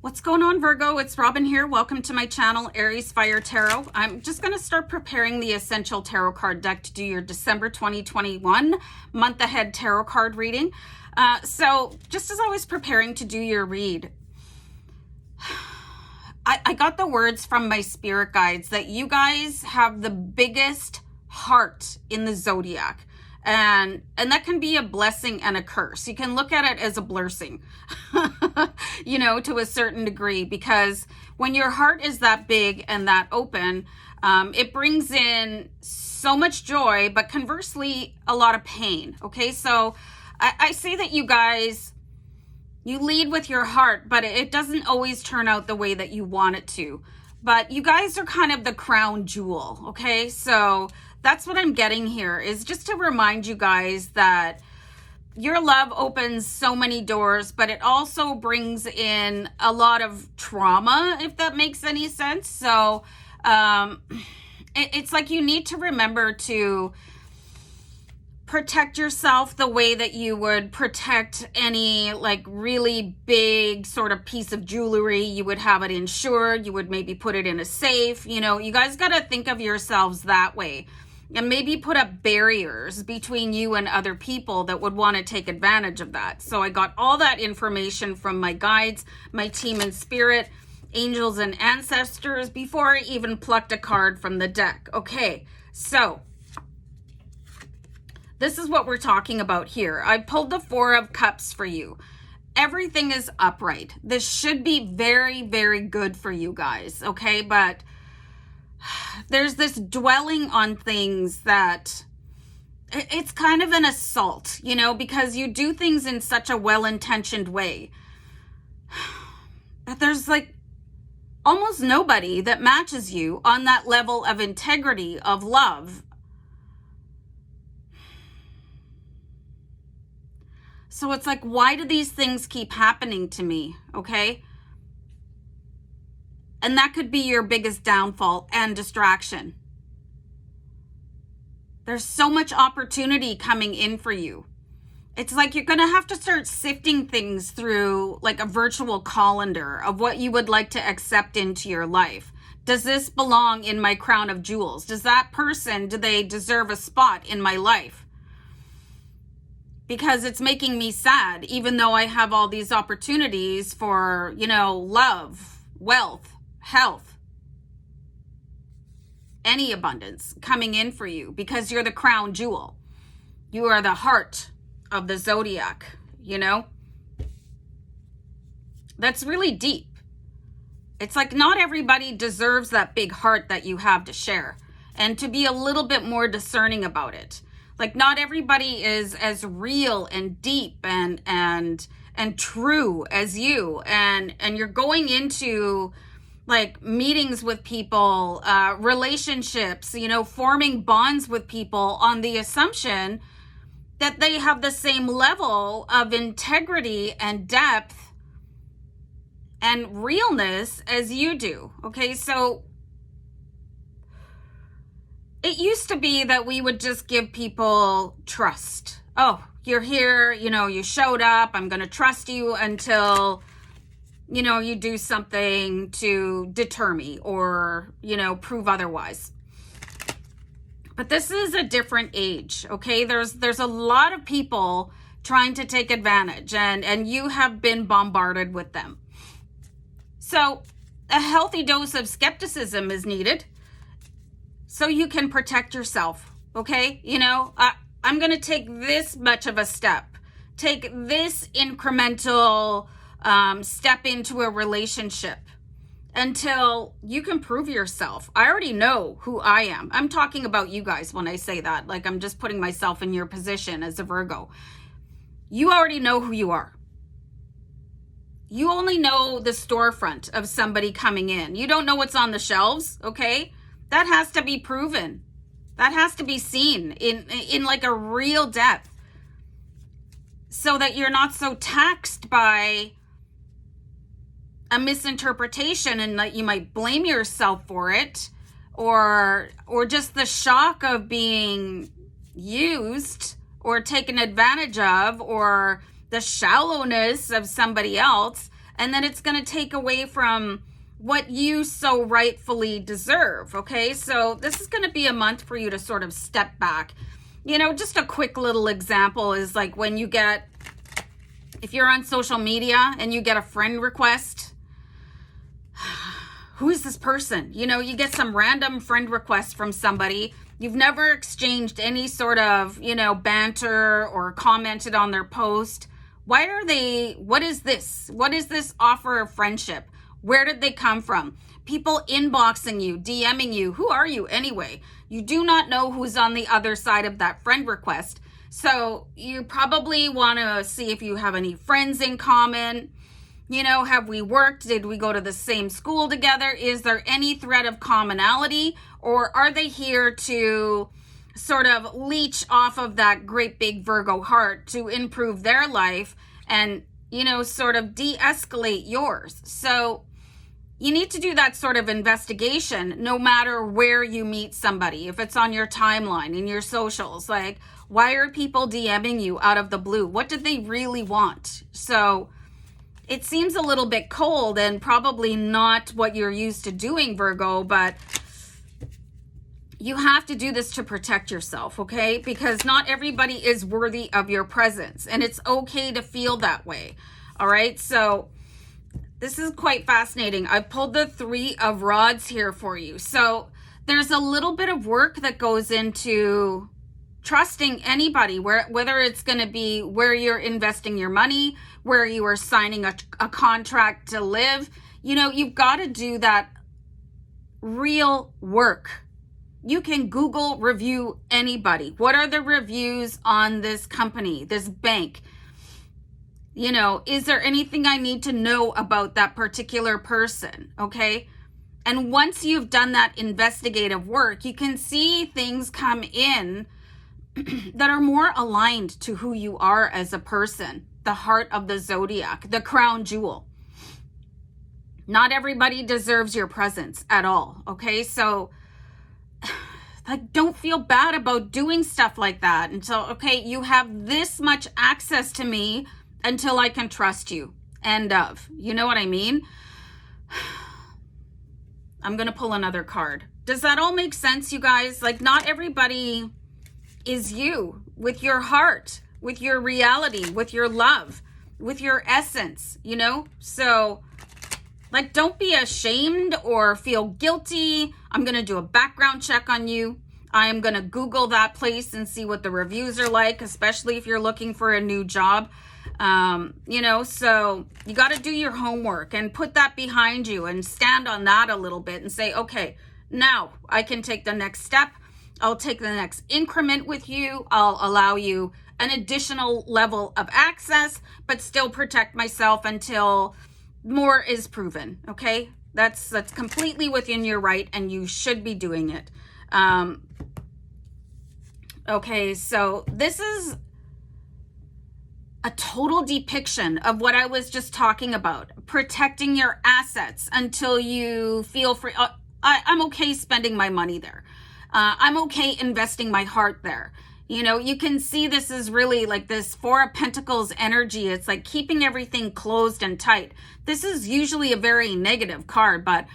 What's going on, Virgo? It's Robin here. Welcome to my channel, Aries Fire Tarot. I'm just going to start preparing the Essential Tarot card deck to do your December 2021 month ahead tarot card reading. So just as I was preparing to do your read, I got the words from my spirit guides that you guys have the biggest heart in the Zodiac. And that can be a blessing and a curse. You can look at it as a blessing, to a certain degree, because when your heart is that big and that open, it brings in so much joy, but conversely, a lot of pain. Okay, so I say that you guys, you lead with your heart, but it doesn't always turn out the way that you want it to. But you guys are kind of the crown jewel, okay? So that's what I'm getting here, is just to remind you guys that your love opens so many doors, but it also brings in a lot of trauma, if that makes any sense. So it's like you need to remember to protect yourself the way that you would protect any like really big sort of piece of jewelry. You would have it insured. You would maybe put it in a safe. You guys got to think of yourselves that way. And maybe put up barriers between you and other people that would want to take advantage of that. So I got all that information from my guides, my team in spirit, angels and ancestors before I even plucked a card from the deck. Okay, so this is what we're talking about here. I pulled the Four of Cups for you. Everything is upright. This should be very, very good for you guys, okay? But there's this dwelling on things that it's kind of an assault, because you do things in such a well-intentioned way. But there's like almost nobody that matches you on that level of integrity, of love. So it's like, why do these things keep happening to me? Okay. And that could be your biggest downfall and distraction. There's so much opportunity coming in for you. It's like you're going to have to start sifting things through like a virtual colander of what you would like to accept into your life. Does this belong in my crown of jewels? Does that person, do they deserve a spot in my life? Because it's making me sad, even though I have all these opportunities for, love, wealth, health, any abundance coming in for you, because you're the crown jewel. You are the heart of the Zodiac, That's really deep. It's like not everybody deserves that big heart that you have to share, and to be a little bit more discerning about it. Like not everybody is as real and deep and true as you, and you're going into like meetings with people, relationships, forming bonds with people on the assumption that they have the same level of integrity and depth and realness as you do. Okay, so it used to be that we would just give people trust. Oh, you're here, you showed up, I'm going to trust you until you do something to deter me or, prove otherwise. But this is a different age, okay? There's a lot of people trying to take advantage, and you have been bombarded with them. So a healthy dose of skepticism is needed so you can protect yourself, okay? I'm going to take this much of a step, take this incremental step into a relationship until you can prove yourself. I already know who I am. I'm talking about you guys when I say that. Like I'm just putting myself in your position as a Virgo. You already know who you are. You only know the storefront of somebody coming in. You don't know what's on the shelves, okay? That has to be proven. That has to be seen in like a real depth, so that you're not so taxed by a misinterpretation and that you might blame yourself for it, or just the shock of being used or taken advantage of, or the shallowness of somebody else and then it's going to take away from what you so rightfully deserve. Okay, so this is going to be a month for you to sort of step back. You know, just a quick little example is like when you get, if you're on social media and you get a friend request, who is this person? You know, you get some random friend request from somebody. You've never exchanged any sort of, you know, banter or commented on their post. Why are they, what is this? What is this offer of friendship? Where did they come from? People inboxing you, DMing you. Who are you anyway? You do not know who's on the other side of that friend request. So you probably want to see if you have any friends in common. You know, have we worked? Did we go to the same school together? Is there any thread of commonality? Or are they here to sort of leech off of that great big Virgo heart to improve their life and, you know, sort of de-escalate yours? So you need to do that sort of investigation no matter where you meet somebody. If it's on your timeline, in your socials, like, why are people DMing you out of the blue? What did they really want? So it seems a little bit cold and probably not what you're used to doing, Virgo, but you have to do this to protect yourself, okay? Because not everybody is worthy of your presence, and it's okay to feel that way, all right? So this is quite fascinating. I've pulled the 3 of Rods here for you. So there's a little bit of work that goes into trusting anybody, whether it's going to be where you're investing your money, where you are signing a contract to live. You know, you've got to do that real work. You can Google review anybody. What are the reviews on this company, this bank? You know, is there anything I need to know about that particular person? Okay. And once you've done that investigative work, you can see things come in that are more aligned to who you are as a person, the heart of the zodiac, the crown jewel. Not everybody deserves your presence at all, okay? So, like, don't feel bad about doing stuff like that until, okay, you have this much access to me until I can trust you. End of. You know what I mean? I'm going to pull another card. Does that all make sense, you guys? Like, not everybody is you with your heart, with your reality, with your love, with your essence, you know? So, like, don't be ashamed or feel guilty. I'm going to do a background check on you. I am going to Google that place and see what the reviews are like, especially if you're looking for a new job. You know, so you got to do your homework and put that behind you and stand on that a little bit and say, okay, now I can take the next step. I'll take the next increment with you. I'll allow you an additional level of access, but still protect myself until more is proven. Okay. That's completely within your right, and you should be doing it. Okay. So this is a total depiction of what I was just talking about, protecting your assets until you feel free. I'm okay spending my money there. I'm okay investing my heart there. You know, you can see this is really like this 4 of Pentacles energy. It's like keeping everything closed and tight. This is usually a very negative card, but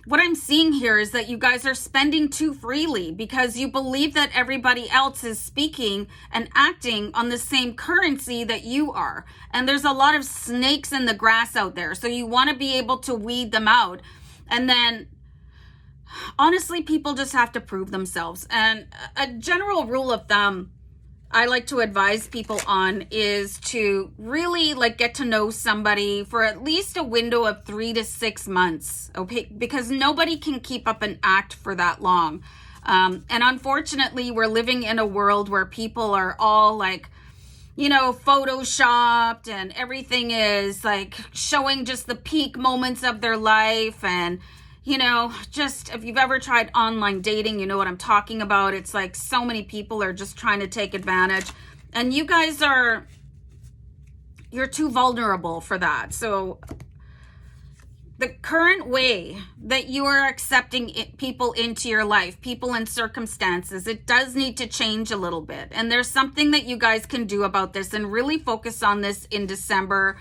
what I'm seeing here is that you guys are spending too freely because you believe that everybody else is speaking and acting on the same currency that you are. And there's a lot of snakes in the grass out there. So you want to be able to weed them out. And then honestly, people just have to prove themselves. And a general rule of thumb I like to advise people on is to really like get to know somebody for at least a window of 3 to 6 months, okay? Because nobody can keep up an act for that long. And unfortunately, we're living in a world where people are all like, you know, photoshopped, and everything is like showing just the peak moments of their life. And you know, just if you've ever tried online dating, you know what I'm talking about. It's like so many people are just trying to take advantage, and you guys you're too vulnerable for that. So the current way that you are accepting people into your life, people and circumstances, it does need to change a little bit. And there's something that you guys can do about this and really focus on this in December.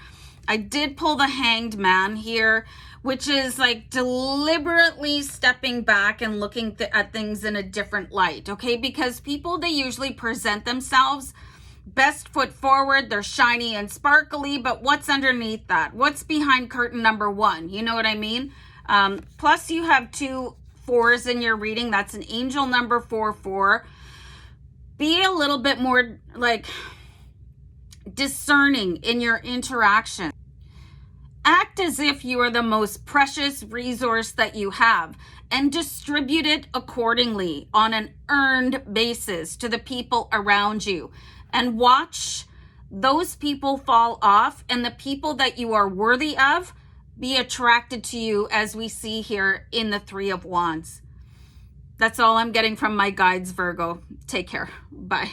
I did pull the Hanged Man here, which is like deliberately stepping back and looking at things in a different light, okay? Because people, they usually present themselves best foot forward, they're shiny and sparkly, but what's underneath that? What's behind curtain number 1? You know what I mean? Plus you have 2 4s in your reading. That's an angel number 4. Be a little bit more like discerning in your interaction. Act as if you are the most precious resource that you have and distribute it accordingly on an earned basis to the people around you. And watch those people fall off, and the people that you are worthy of be attracted to you, as we see here in the 3 of Wands. That's all I'm getting from my guides, Virgo. Take care. Bye.